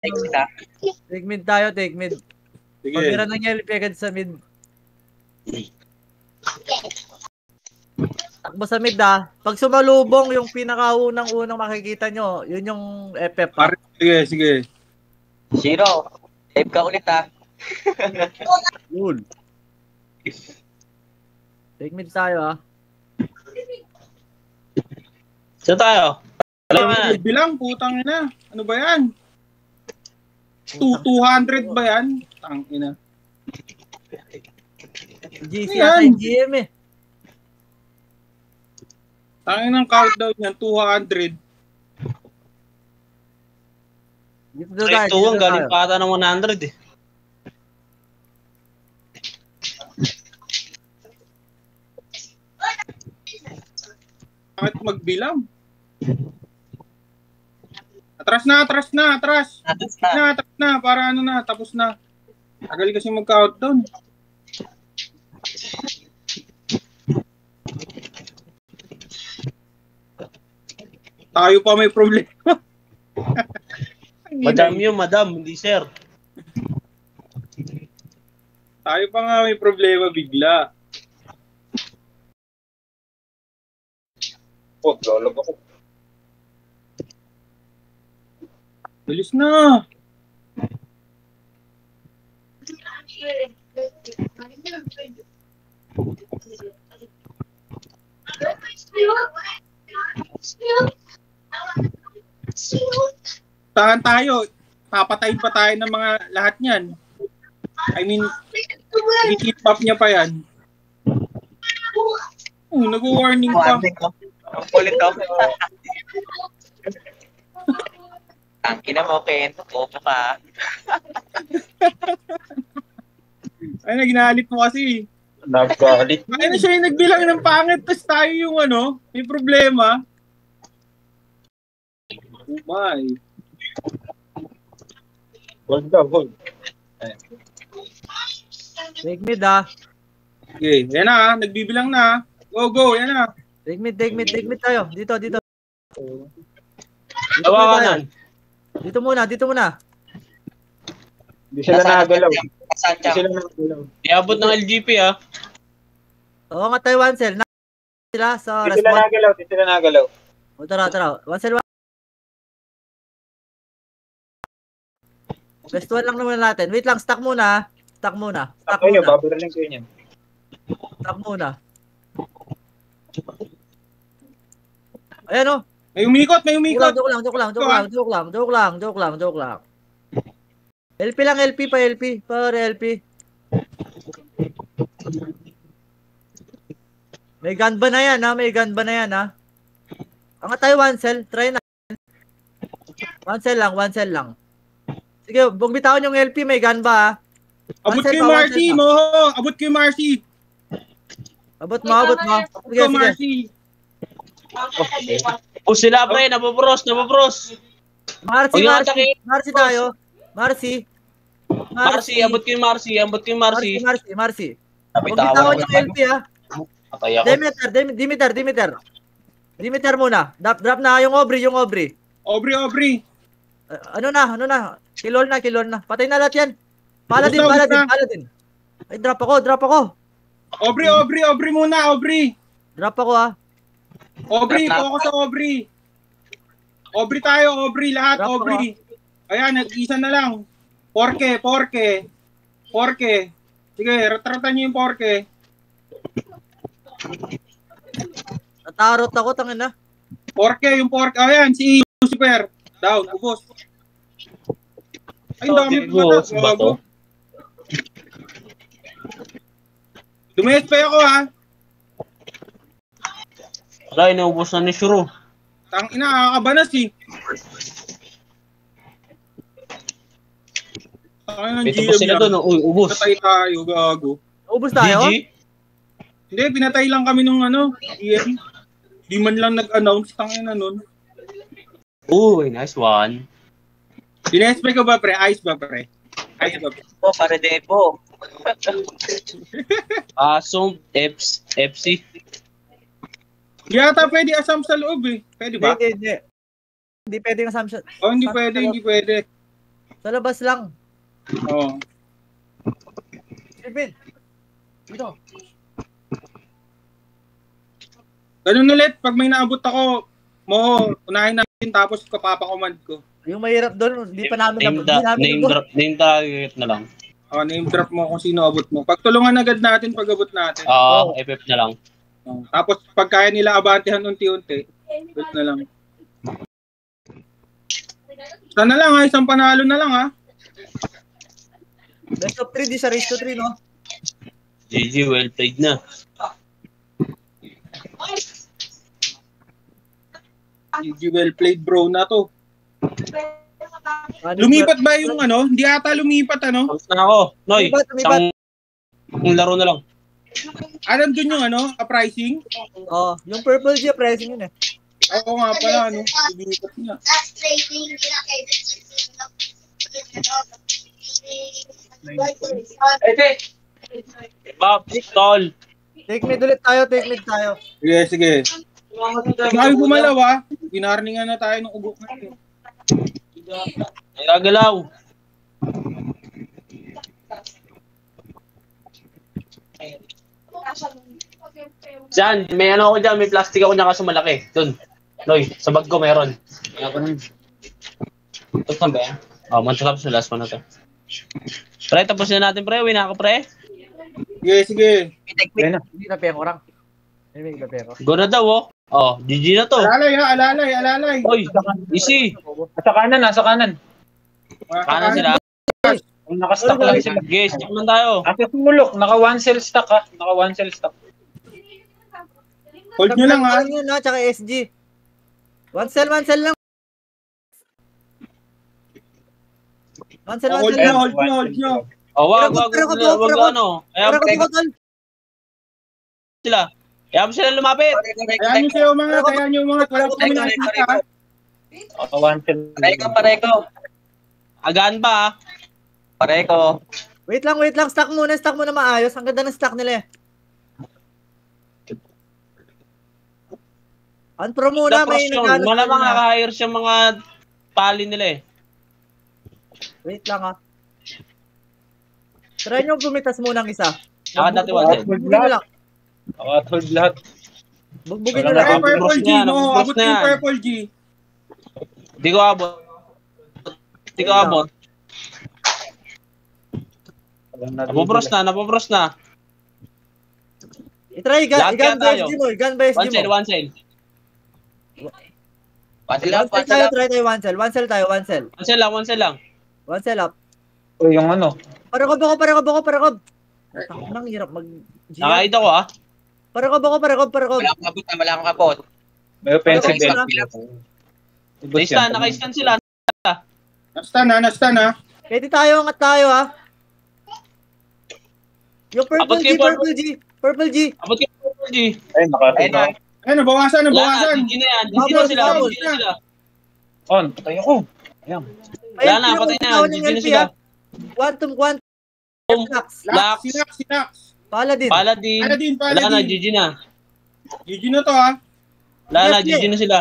Next na. Take mid tayo, take mid. Sige. Pagkira ng LP agad sa mid. Takbo sa mid Pag sumalubong yung pinakaunang makikita nyo, yun yung FF ha. Sige. Zero. Tape ka ulit Cool. Take mid tayo ha. Saan tayo? Bilang, putang ina. Ano ba yan? 200 ba yan? Tang ina. GC at GM eh. Tangin ng countdown yan, 200. Dito Ay, tayo, tuwang galing pa ata ng 100 eh. Bakit magbilang? Atras na. Atras Para ano na, tapos na. Tagal kasi mag-countdown. Tayo pa may problema. Madam yun, madam, hindi sir. Tayo pa nga may problema bigla. Oh, lolog ako. Bilis na. Tahan tayo. Papatayin pa tayo ng mga lahat niyan. I mean, i-keep up niya pa yan. Oh, nag-warning pa. Ulit ako. Ang ina mo, Ken. Opo ka. Ay, naginalit mo kasi. Nagkalit. Ay na siya yung nagbilang ng pangit, tapos tayo yung may problema. Oh my. Hold. Take mid Okay, yan na, nagbibilang na. Go, yan na. Take mid tayo. Dito. Tawanan. Dito muna. Hindi sila nagalaw. Iabot ng LGP Oo nga tayo, one cell. Sila sa Hindi sila nagalaw. O tara. One cell. Best one lang naman natin. Wait lang, stock muna. Stock muna. Babaralin ko yun. Stock muna. Ayan o. May umikot. Joke lang. LP lang, LP. May gun ba na yan ha? Ang tayo one cell, try na. One cell lang. Sige, bumbitawan yung LP, may gun ba ha? Abot ko yung Marcy, Moho! Abot ko yung Marcy! Abot mo. Sige. O sila pre, nababros. Marcy tayo. Marcy, abot ko yung Marcy. Marcy. Bumbitawan yung LP ha. Demeter muna. Drop na yung Aubrey. Aubrey. Ano na? Kilol na. Patay na lahat yan. Paladin. Ay, drop ako. Aubrey muna. Drop ako ha. Aubrey, focus sa Aubrey. Aubrey tayo, lahat Drop Aubrey. Ayan, nag-isa na lang. Porke. Sige, retratan niyo yung porke. Natarot ako, tangin na. Yung porke. Ayan, si Lucifer. Down, ubos. Ay, dami bato. Dumayas pa ako ha. Wala, inaubos na ni Shuro. Tang ina, kakabanas eh. Ito pa sila doon, ubos. Pinatay tayo, gago. Ubus tayo? GG? Hindi, pinatay lang kami nung EM. Di man lang nag-announce, tangina nun. Uy, nice one. Dinespray ko ba, pre? Ice ba, pre? Po, pare depo. Asong FC. Yata pwede asam sa loob eh. Pwede ba? Hindi pwedeng assumption. Oh, hindi pwede. Sa labas lang. Oo. Stephen. Dito. Ganun ulit, pag may naabot ako, unahin natin tapos kapapakomand ko. Yung mahirap doon, hindi pa namin Name, nabot. Hindi namin name nabot. drop, name target na lang. Name drop mo kung sino abot mo. Pagtulungan agad natin pag abot natin. Oo. FF na lang. Tapos pag kaya nila abantihan unti-unti, abot na lang. Isa na lang ha, isang panalo na lang ha. Best of 3, di sa race to 3, no? GG, well played na. GG, well played bro na to. Ano Lumipat ba yung ano? Hindi ata lumipat ano? Tapos na ako. Noy, Lumipat. isang laro na lang. Alam dun yung ano, pricing? Oh, yung purple G, pricing yun eh. Oo nga pala, ano? Lumipat niya. Bob, stall. Take mid ulit tayo, take mid tayo. Sige, sige. Sabi bumalaw ha. Ginarningan na tayo ng ugok ngayon. Ay, gagalaw. Diyan, may ano ako dyan, may plastic ako niya kaso malaki. Doon. Noy, sa bag ko meron. Ito ba yan? Magtatapos na last one na to. Pre, tapos na natin pre. Uwi na ako pre. Sige, sige. Take mid. Hindi na peko orang. Hindi na peko. Go na daw oh. Oh, GG na to. Alalay ha, alalay, alalay. Oy, easy. Sa kanan, nasa kanan. Kanan sila. Naka-stack lang sila. Guys, check man tayo. Akit mulok, naka one cell stack ha. Naka one cell stack. Hold nyo lang ha. Yun na, tsaka SG. One cell lang. One cell Hold lang. nyo, hold nyo, hold nyo. Oh, wag Pero ano. Pero Ayan ko tol. sila. Ayan mo sila lumapit. Ayan nyo sa'yo mga, ayan nyo mga. Wala po kami nakikita ha. Naka one cell. Pareko. Agaan pa ah. Pareko. Wait lang. Stack muna maayos. Ang ganda ng stack nila eh. Unpro muna, may nagano. Malamang naka-hires yung mga pali nila eh. Wait lang ha. Try nyo bumitas muna ng isa. Nakadati one. Bugbugin nyo lang. Naka-hold lahat. Bugbugin nyo Wala lang. Ay, Purple G, na, no. nabubros Abot na yung yan. Purple G. Di ko abot. Napobros na. I-try, Lahat i-gun kaya ba tayo. SG mo? I-gun ba SG mo? One cell. One cell tayo, try tayo one cell. One cell tayo, one cell. One cell lang. One cell up. O yung ano. Parakob. Nang hirap mag... Nakahid ako ah. Parakob. Wala akong abot. May offensive Parakob eh. na. Naka-scan sila. Nastan ha. Pwede tayo, angat tayo ha. Yung Abot Purple G, kayo, Purple G. Abot kayo G. Ay, naka-hold na. Ay, nabawasan. Wala na, GG na yan. GG na sila. Bubble, GG na sila. On, patay ako. Ayan. Wala na, patay na. GG na sila. Quantum. Lux. Lax, sinax. Paladin. Paladin. Wala na, GG na. GG na to ha. Wala na, GG na sila.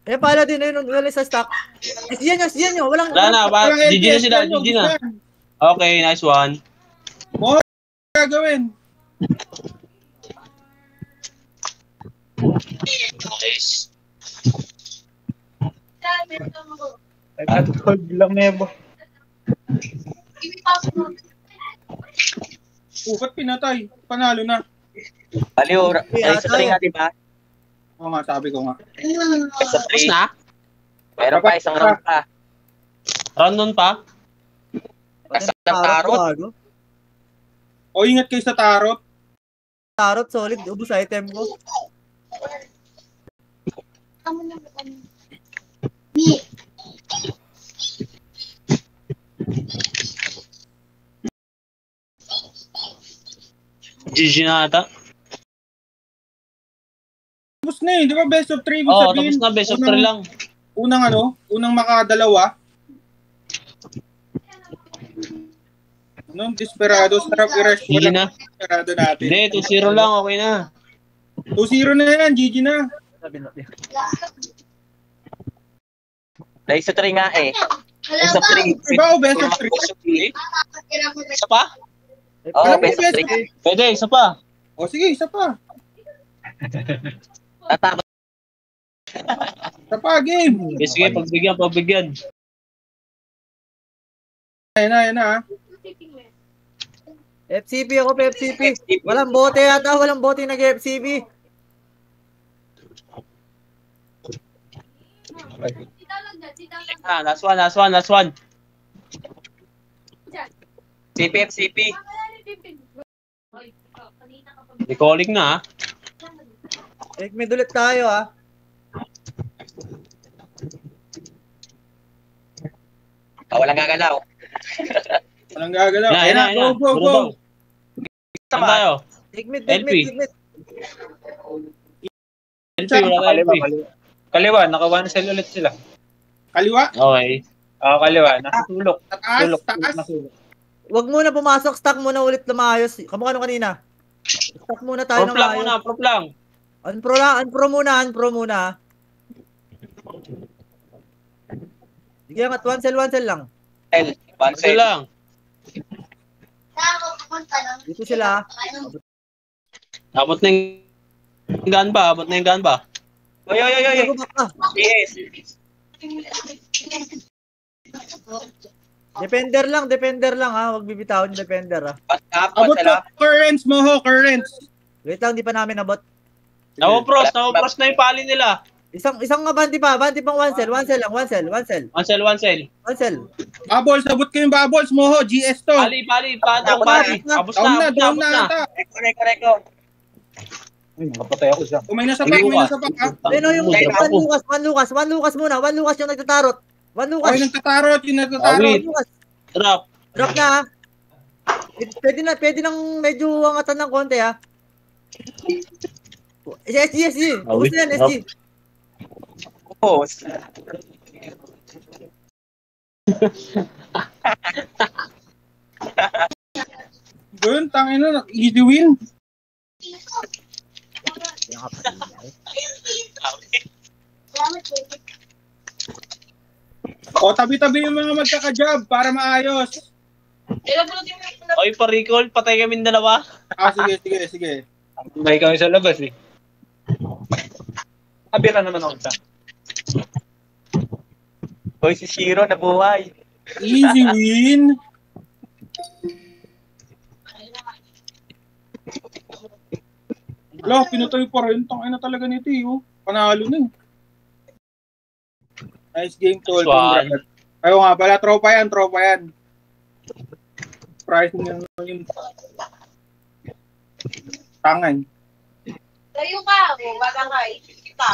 Paladin, ayun, wala sa stock. SG nyo. Walang... Wala na, Walang GG na sila. LPS, GG na. Okay, nice one. Gagawin. Nice. Naka-hold lang nebo. Ba't pinatay? Panalo na. Baliw. Ay, sa 3 nga, di ba? Oo nga, sabi ko nga. Sa Tapos 3. na? Meron pa, isang round pa. Round nun pa? Kasang tarot. O, ingat kayo sa tarot. Tarot, solid. Ubus item ko. GG na ata. Tapos na eh, di ba best of 3 Oo, tapos na. Best of 3 lang. Unang makadalawa. Desperado, sarap i-rush. GG na. Desperado natin. Hindi, 2-0 lang. Okay na. 2-0 na yan, GG na. Sabi na. Dahil sa 3 nga eh. Best of 3. Diba o best of 3? Best of 3. Isa pa? Oo, Alam mo, best of best 3. Pwede, isa pa. O sige, isa pa. Tatakot. Isa pa, game. Sige, pagbigyan. Ayan na. FCP ako, FCP. Walang bote yata, walang bote nag-FCP. Last one. CP. Recalling na, Take mid ulit tayo, ah. Walang gagalaw. Walang gagalaw. Ayan na. Go. Saan tayo? Take mid. LP. LP, wala tayo Kaliwa, LP. kaliwa. Naka 1 cell ulit sila. Kaliwa. Okay. Kaliwa. Nasa sulok. Taas. Wag muna pumasok, stock muna ulit na maayos. Kamukha nung kanina. Stock muna tayo ng maayos. Prop lang. Unpro muna. Sige, angat. One cell lang. One Isa cell. lang. Dito sila. Abot na yung gun ba? Oy. Back ka. Yes. Defender lang ha. Huwag bibitawin yung defender ha. Abot ko. Currents mo ho. Wait lang, di pa namin abot. Nawapros na yung pali nila. Isang nga banti pang one cell lang. One cell. Bubbles. Abot ko yung bubbles mo ho. GS to. Pali. Patang pali. Abos na. Down na ata. Correct. Uy, nakapatay ako siya. May nasa pack ha. Ayun o, yung Juan Lucas muna. Juan Lucas yung nagtatarot. Juan Lucas. Yung nagtatarot. Awit. Lucas. Drop. Drop na ha. Pwede nang medyo angatan ng konti ha. SG. Ubus na yan, SG. Pause. Yun, tangin na. Easy win. O, tabi-tabi yung mga magkaka-job para maayos. Oy, pa-recall. Patay kami dalawa. Sige. May kami sa labas eh. Kabira naman ako sa. Hoy, si Shiro nabuhay. Easy win. Lo, pinutoy pa rin. Tangin na talaga nito eh. Panalo na eh. Nice game, tol. Congrats. Ayaw nga pala, tropa yan. Pricing yan yung tangan. Tayo ka, wag kang kita.